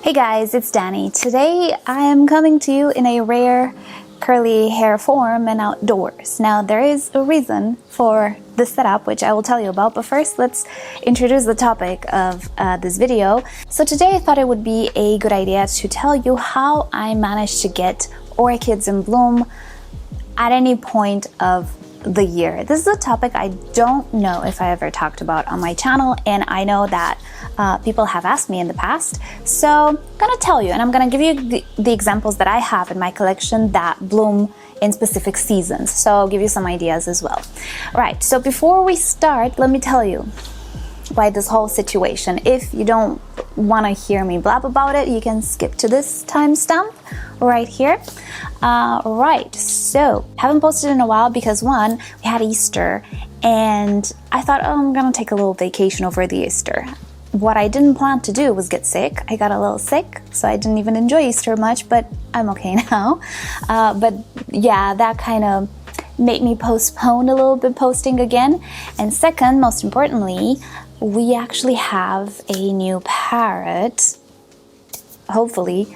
Hey guys, it's Danny. Today I am coming to you in a rare curly hair form and outdoors. Now there is a reason for this setup, which I will tell you about, but first let's introduce the topic of this video. So today I thought it would be a good idea to tell you how I managed to get orchids in bloom at any point of the year. This is a topic I don't know if I ever talked about on my channel, and I know that people have asked me in the past, so I'm gonna tell you, and I'm gonna give you the examples that I have in my collection that bloom in specific seasons, so I'll give you some ideas as well. Right, so before we start, let me tell you why this whole situation. If you don't want to hear me blab about it, you can skip to this timestamp right here. Right, so haven't posted in a while because one, we had Easter and I thought, oh, I'm gonna take a little vacation over the Easter. What I didn't plan to do was get sick. I got a little sick, so I didn't even enjoy Easter much, but I'm okay now. But yeah, that kind of made me postpone a little bit posting again. And second, most importantly, we actually have a new parrot. Hopefully,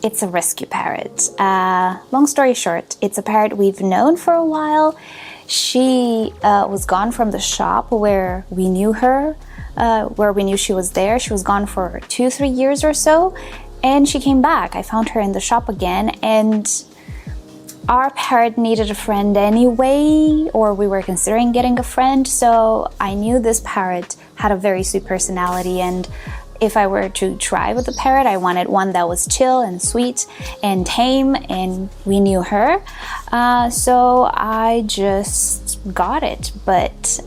it's a rescue parrot. Long story short, it's a parrot we've known for a while. She was gone from the shop where we knew her, where we knew she was there. She was gone for 2-3 years or so, and she came back. I found her in the shop again, and our parrot needed a friend anyway, or we were considering getting a friend, so I knew this parrot had a very sweet personality, and if I were to try with a parrot, I wanted one that was chill and sweet and tame, and we knew her, so I just got it. But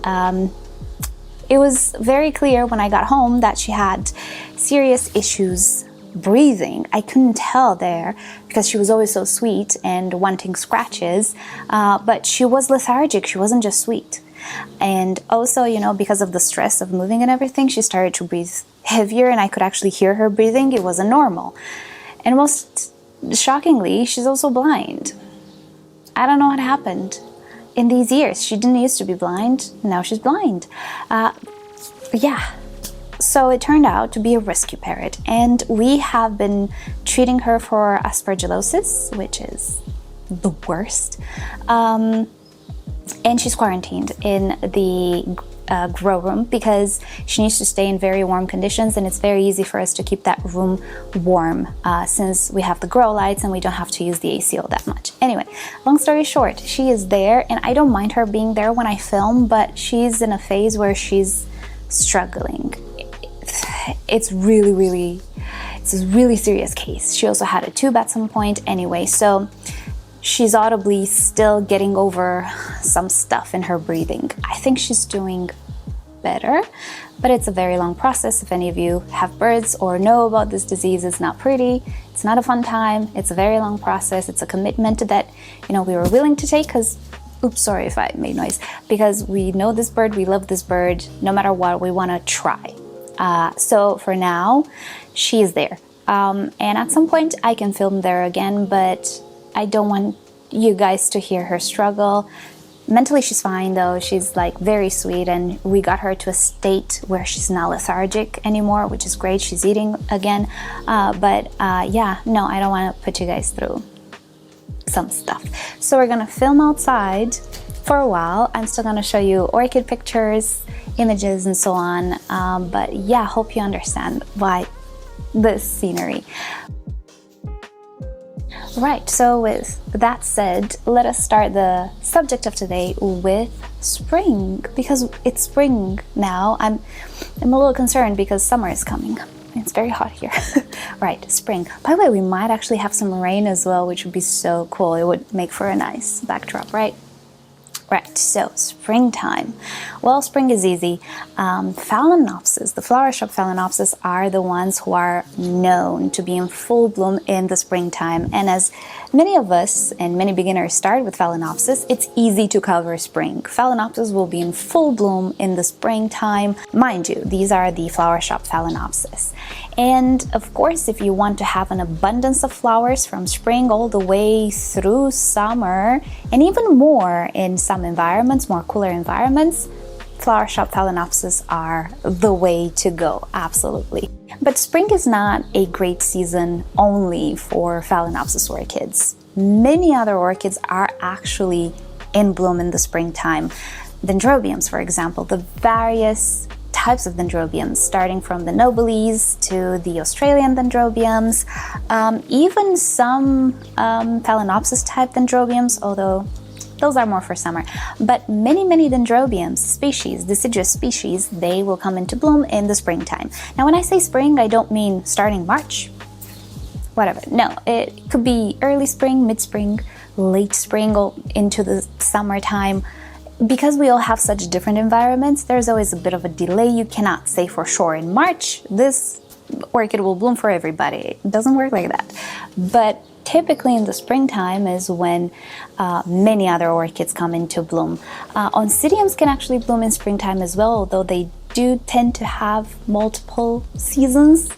it was very clear when I got home that she had serious issues breathing. I couldn't tell there because she was always so sweet and wanting scratches, but she was lethargic. She wasn't just sweet. And also, you know, because of the stress of moving and everything, she started to breathe heavier, and I could actually hear her breathing. It wasn't normal. And most shockingly, she's also blind. I don't know what happened in these years. She didn't used to be blind. Now she's blind. Yeah. So it turned out to be a rescue parrot, and we have been treating her for aspergillosis, which is the worst. And she's quarantined in the grow room because she needs to stay in very warm conditions, and it's very easy for us to keep that room warm since we have the grow lights and we don't have to use the AC all that much. Anyway, long story short, she is there, and I don't mind her being there when I film, but she's in a phase where she's struggling. It's a really serious case. She also had a tube at some point anyway, so she's audibly still getting over some stuff in her breathing. I think she's doing better, but it's a very long process. If any of you have birds or know about this disease, it's not pretty, it's not a fun time, it's a very long process. It's a commitment that, you know, we were willing to take because, oops, sorry if I made noise, because we know this bird, we love this bird, no matter what, we want to try. So for now, she is there. And at some point I can film there again, but I don't want you guys to hear her struggle. Mentally, she's fine though. She's like very sweet, and we got her to a state where she's not lethargic anymore, which is great. She's eating again. Yeah, no, I don't want to put you guys through some stuff. So we're gonna film outside for a while. I'm still gonna show you orchid pictures, images, and so on. But yeah, hope you understand why this scenery. Right, so with that said, let us start the subject of today with spring, because it's spring now. I'm a little concerned because summer is coming. It's very hot here. Right, spring. By the way, we might actually have some rain as well, which would be so cool. It would make for a nice backdrop, right? Right, so springtime. Well, spring is easy. Phalaenopsis, the flower shop Phalaenopsis, are the ones who are known to be in full bloom in the springtime. And as many of us and many beginners start with Phalaenopsis, it's easy to cover spring. Phalaenopsis will be in full bloom in the springtime. Mind you, these are the flower shop Phalaenopsis. And of course, if you want to have an abundance of flowers from spring all the way through summer, and even more in some environments, more cooler environments, flower shop phalaenopsis are the way to go, absolutely. But spring is not a great season only for phalaenopsis orchids. Many other orchids are actually in bloom in the springtime. Dendrobiums, for example, the various types of dendrobiums, starting from the nobiles to the Australian dendrobiums, even some phalaenopsis type dendrobiums, although those are more for summer. But many dendrobiums species, deciduous species, they will come into bloom in the springtime. Now, when I say spring, I don't mean starting March, whatever. No, it could be early spring, mid-spring, late spring, or into the summertime. Because we all have such different environments, there's always a bit of a delay. You cannot say for sure in March, this orchid will bloom for everybody. It doesn't work like that. But typically in the springtime is when many other orchids come into bloom. Oncidiums can actually bloom in springtime as well, although they do tend to have multiple seasons.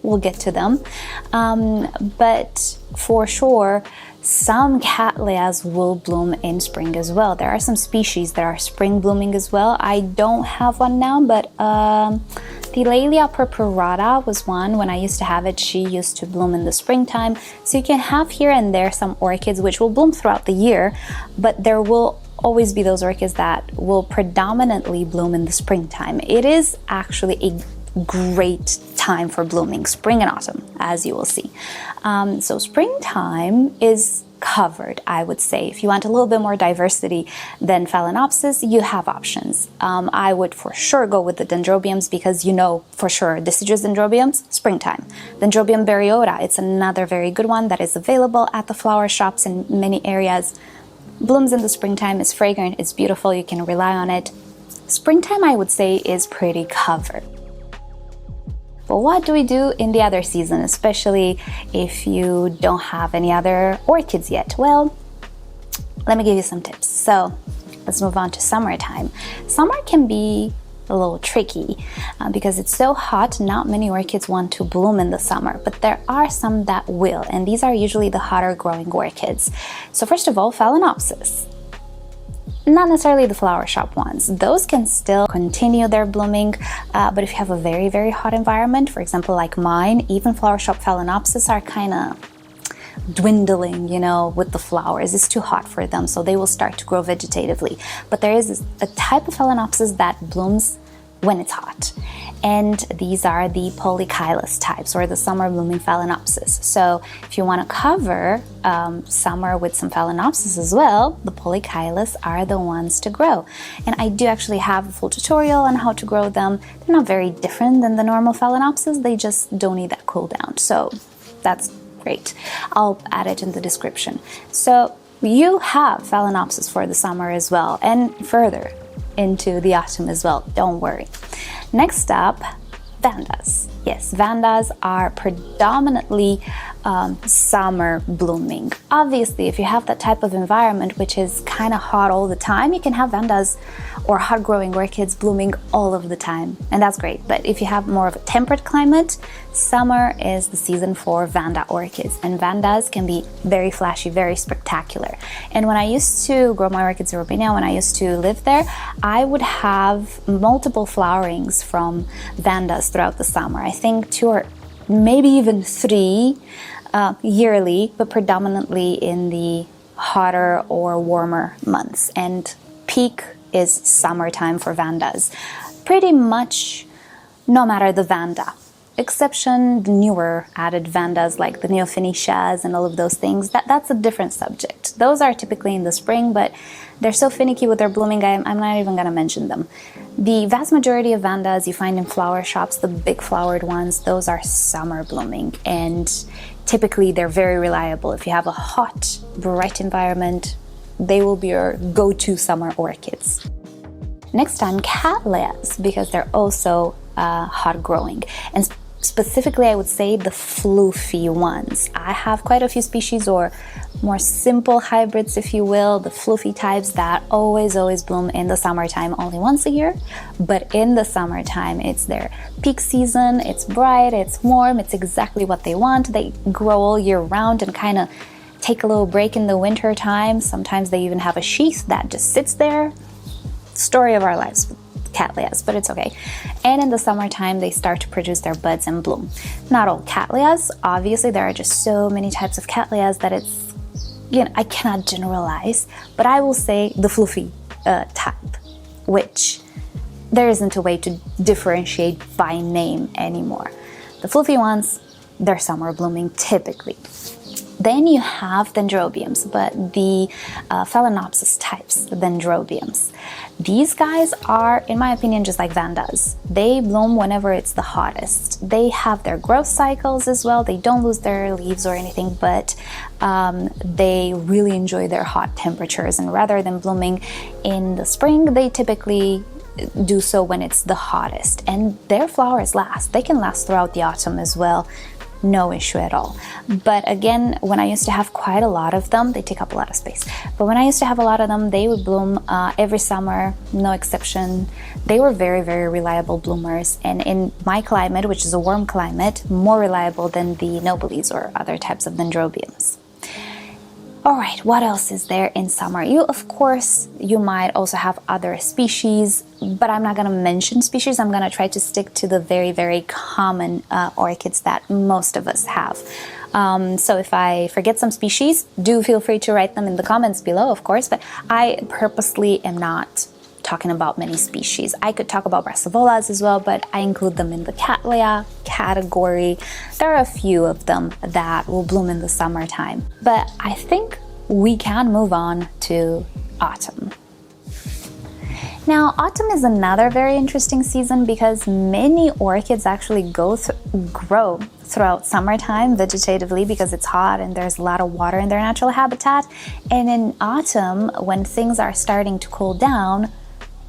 We'll get to them. But for sure, some cattleyas will bloom in spring as well. There are some species that are spring blooming as well. I don't have one now, but the Laelia purpurata was one. When I used to have it, she used to bloom in the springtime. So you can have here and there some orchids which will bloom throughout the year, but there will always be those orchids that will predominantly bloom in the springtime. It is actually a great time for blooming, spring and autumn, as you will see. So springtime is covered, I would say. If you want a little bit more diversity than phalaenopsis, you have options. I would for sure go with the dendrobiums because you know for sure deciduous dendrobiums, springtime. Dendrobium baryota, it's another very good one that is available at the flower shops in many areas. Blooms in the springtime, it's fragrant, it's beautiful, you can rely on it. Springtime, I would say, is pretty covered. But what do we do in the other season, especially if you don't have any other orchids yet? Well, let me give you some tips. So let's move on to summertime. Summer can be a little tricky because it's so hot. Not many orchids want to bloom in the summer, but there are some that will, and these are usually the hotter growing orchids. So first of all, phalaenopsis. Not necessarily the flower shop ones. Those can still continue their blooming, but if you have a very hot environment, for example, like mine, even flower shop phalaenopsis are kind of dwindling, you know, with the flowers. It's too hot for them, so they will start to grow vegetatively. But there is a type of phalaenopsis that blooms when it's hot. And these are the polychilous types, or the summer blooming phalaenopsis. So if you want to cover summer with some phalaenopsis as well, the polychilous are the ones to grow. And I do actually have a full tutorial on how to grow them. They're not very different than the normal phalaenopsis, they just don't need that cool down. So that's great. I'll add it in the description. So you have phalaenopsis for the summer as well, and further into the autumn as well, don't worry. Next up, vandas. Yes, vandas are predominantly summer blooming. Obviously, if you have that type of environment which is kind of hot all the time, you can have vandas or hot growing orchids blooming all of the time, and that's great. But if you have more of a temperate climate, summer is the season for vanda orchids, and vandas can be very flashy, very spectacular. And when I used to grow my orchids in Romania, when I used to live there, I would have multiple flowerings from vandas throughout the summer. I think 2 or maybe even 3 yearly, but predominantly in the hotter or warmer months. And peak is summertime for vandas. Pretty much no matter the vanda. Exception the newer added vandas like the Neophenicias and all of those things. That's a different subject. Those are typically in the spring, but they're so finicky with their blooming, I'm not even going to mention them. The vast majority of vandas you find in flower shops, the big flowered ones, those are summer blooming, and typically they're very reliable. If you have a hot, bright environment, they will be your go-to summer orchids. Next time, cattleyas, because they're also hot growing, and specifically I would say the floofy ones. I have quite a few species, or more simple hybrids if you will, the floofy types that always bloom in the summertime, only once a year, but in the summertime it's their peak season. It's bright, it's warm, it's exactly what they want. They grow all year round and kind of take a little break in the winter time. Sometimes they even have a sheath that just sits there. Story of our lives. cattleyas, but it's okay. And in the summertime, they start to produce their buds and bloom. Not all cattleyas, obviously, there are just so many types of cattleyas that it's, you know, I cannot generalize, but I will say the fluffy type, which there isn't a way to differentiate by name anymore. The fluffy ones, they're summer blooming typically. Then you have dendrobiums, but the phalaenopsis types, dendrobiums. These guys are, in my opinion, just like vandas. They bloom whenever it's the hottest. They have their growth cycles as well. They don't lose their leaves or anything, but they really enjoy their hot temperatures. And rather than blooming in the spring, they typically do so when it's the hottest. And their flowers last. They can last throughout the autumn as well. No issue at all. But again, when I used to have quite a lot of them, they take up a lot of space. But when I used to have a lot of them, they would bloom every summer, no exception. They were very, very reliable bloomers. And in my climate, which is a warm climate, more reliable than the nobiles or other types of dendrobiums. All right, what else is there in summer? Of course, you might also have other species, but I'm not going to mention species. I'm going to try to stick to the very, very common orchids that most of us have. So if I forget some species, do feel free to write them in the comments below, of course, but I purposely am not talking about many species. I could talk about brassavolas as well, but I include them in the cattleya category. There are a few of them that will bloom in the summertime, but I think we can move on to autumn. Now, autumn is another very interesting season because many orchids actually grow throughout summertime vegetatively because it's hot and there's a lot of water in their natural habitat. And in autumn, when things are starting to cool down,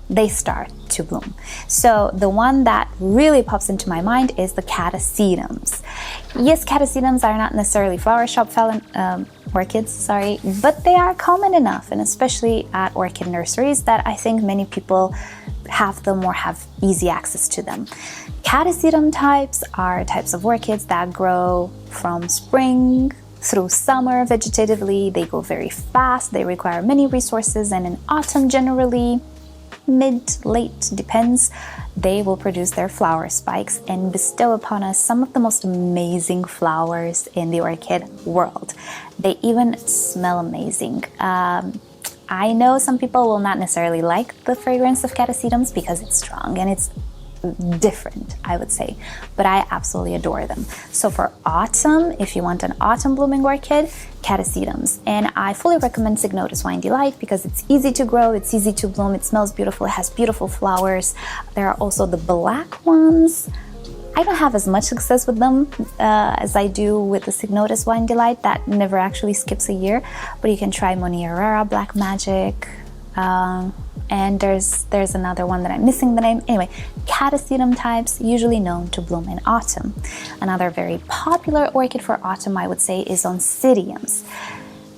they start to bloom. So the one that really pops into my mind is the catasetums. Yes, catasetums are not necessarily flower shop orchids, but they are common enough, and especially at orchid nurseries, that I think many people have them or have easy access to them. Catasetum types are types of orchids that grow from spring through summer vegetatively. They go very fast, they require many resources, and in autumn generally, mid, late, depends, they will produce their flower spikes and bestow upon us some of the most amazing flowers in the orchid world. They even smell amazing. I know some people will not necessarily like the fragrance of catasetums because it's strong and it's different, I would say, but I absolutely adore them. So for autumn, if you want an autumn blooming orchid, catasetums. And I fully recommend Cycnotus Wine Delight because it's easy to grow, it's easy to bloom, it smells beautiful, it has beautiful flowers. There are also the black ones. I don't have as much success with them as I do with the Cycnotus Wine Delight. That never actually skips a year, but you can try Monierera Black Magic. And there's another one that I'm missing the name. Anyway, catasetum types usually known to bloom in autumn. Another very popular orchid for autumn, I would say, is Oncidiums.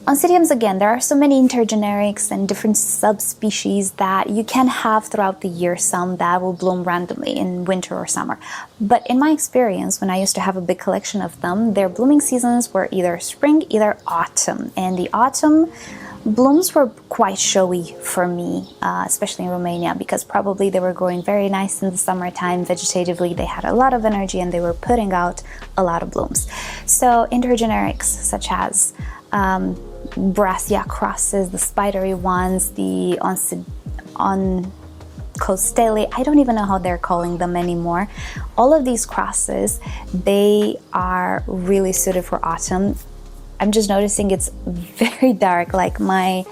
Oncidiums, again, there are so many intergenerics and different subspecies that you can have throughout the year, some that will bloom randomly in winter or summer. But in my experience, when I used to have a big collection of them, their blooming seasons were either spring, either autumn. And the autumn blooms were quite showy for me, especially in Romania, because probably they were growing very nice in the summertime vegetatively. They had a lot of energy and they were putting out a lot of blooms. So intergenerics such as Brassia crosses, the spidery ones, the Oncostelle, I don't even know how they're calling them anymore. All of these crosses, they are really suited for autumn. I'm just noticing it's very dark, like my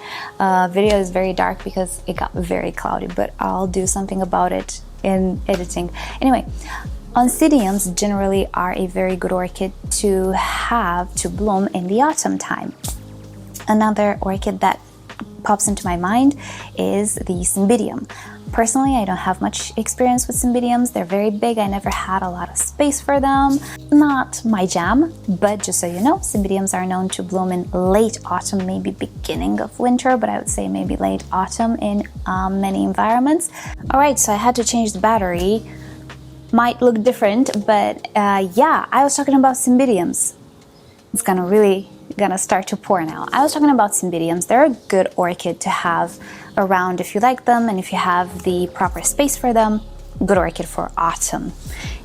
video is very dark because it got very cloudy, but I'll do something about it in editing. Anyway, Oncidiums generally are a very good orchid to have to bloom in the autumn time. Another orchid that pops into my mind is the Cymbidium. Personally, I don't have much experience with Cymbidiums. They're very big. I never had a lot of space for them. Not my jam, but just so you know, Cymbidiums are known to bloom in late autumn, maybe beginning of winter, but I would say maybe late autumn in many environments. All right, so I had to change the battery. Might look different, but yeah, I was talking about Cymbidiums. It's gonna start to pour now. I was talking about Cymbidiums. They're a good orchid to have around if you like them and if you have the proper space for them, good orchid for autumn.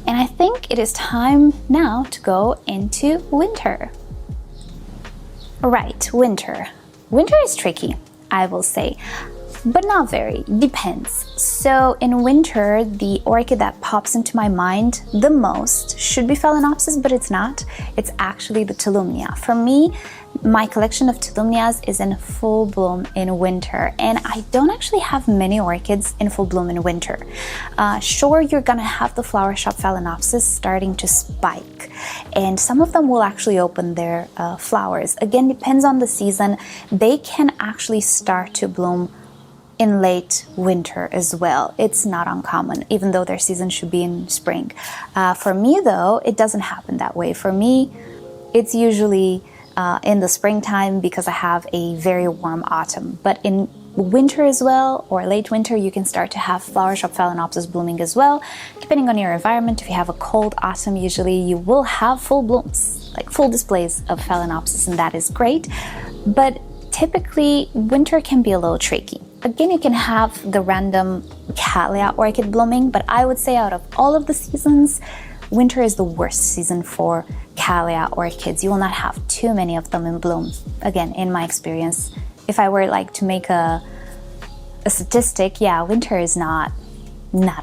And I think it is time now to go into winter. Right, winter. Winter is tricky, I will say, but not very, depends. So in winter, the orchid that pops into my mind the most should be Phalaenopsis, but it's not. It's actually the Tolumnia. For me, my collection of Tolumnias is in full bloom in winter, and I don't actually have many orchids in full bloom in winter. Sure, you're gonna have the flower shop Phalaenopsis starting to spike, and some of them will actually open their flowers. Again, depends on the season. They can actually start to bloom in late winter as well. It's not uncommon, even though their season should be in spring. For me though, it doesn't happen that way. For me, it's usually in the springtime because I have a very warm autumn. But in winter as well, or late winter, you can start to have flower shop Phalaenopsis blooming as well. Depending on your environment, if you have a cold autumn, usually you will have full blooms, like full displays of Phalaenopsis, and that is great. But typically, winter can be a little tricky. Again, you can have the random Cattleya orchid blooming, but I would say out of all of the seasons, winter is the worst season for Cattleya orchids. You will not have too many of them in bloom. Again, in my experience, if I were like to make a statistic, yeah, winter is not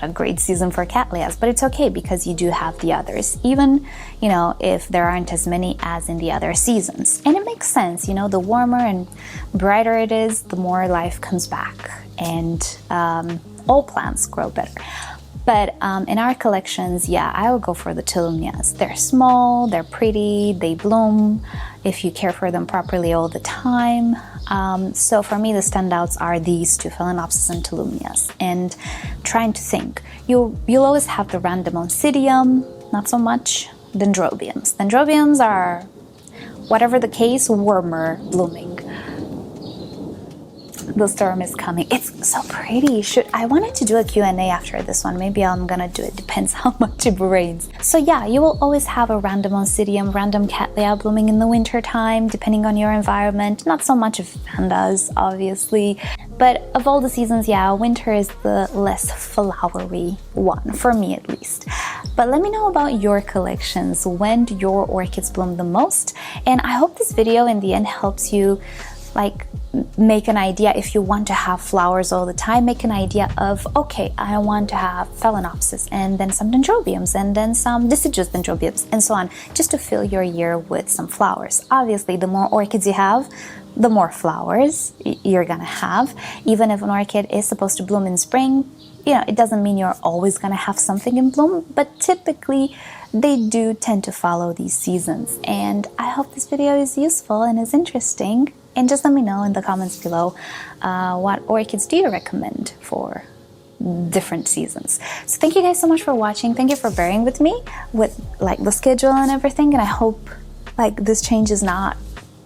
a great season for Cattleyas, but it's okay because you do have the others, even, you know, if there aren't as many as in the other seasons. And it makes sense, you know, the warmer and brighter it is, the more life comes back, and all plants grow better. But in our collections, yeah, I would go for the Tolumnias. They're small, they're pretty, they bloom if you care for them properly all the time. So for me, the standouts are these two, Phalaenopsis and Tolumnias. And trying to think, you'll always have the random Oncidium, not so much Dendrobiums. Dendrobiums are, whatever the case, warmer blooming. The storm is coming. It's so pretty. I wanted to do a Q&A after this one. Maybe I'm gonna do it. Depends how much it rains. So yeah, you will always have a random Oncidium, random Cattleya blooming in the winter time, depending on your environment. Not so much of Vandas, obviously. But of all the seasons, yeah, winter is the less flowery one, for me at least. But let me know about your collections. When do your orchids bloom the most? And I hope this video in the end helps you like make an idea. If you want to have flowers all the time, make an idea of, okay, I want to have Phalaenopsis and then some Dendrobiums and then some deciduous Dendrobiums and so on, just to fill your year with some flowers. Obviously, the more orchids you have, the more flowers you're gonna have. Even if an orchid is supposed to bloom in spring, you know, it doesn't mean you're always gonna have something in bloom, but typically they do tend to follow these seasons. And I hope this video is useful and is interesting. And just let me know in the comments below what orchids do you recommend for different seasons. So thank you guys so much for watching. Thank you for bearing with me with like the schedule and everything. And I hope like this change is not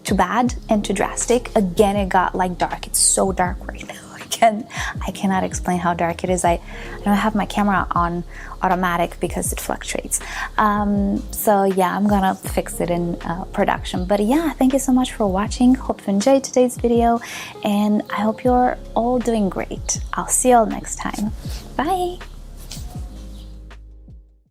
too bad and too drastic. Again, it got like dark. It's so dark right now. I cannot explain how dark it is. I don't have my camera on automatic because it fluctuates. So yeah, I'm gonna fix it in production. But yeah, thank you so much for watching. Hope you enjoyed today's video, and I hope you're all doing great. I'll see you all next time. Bye.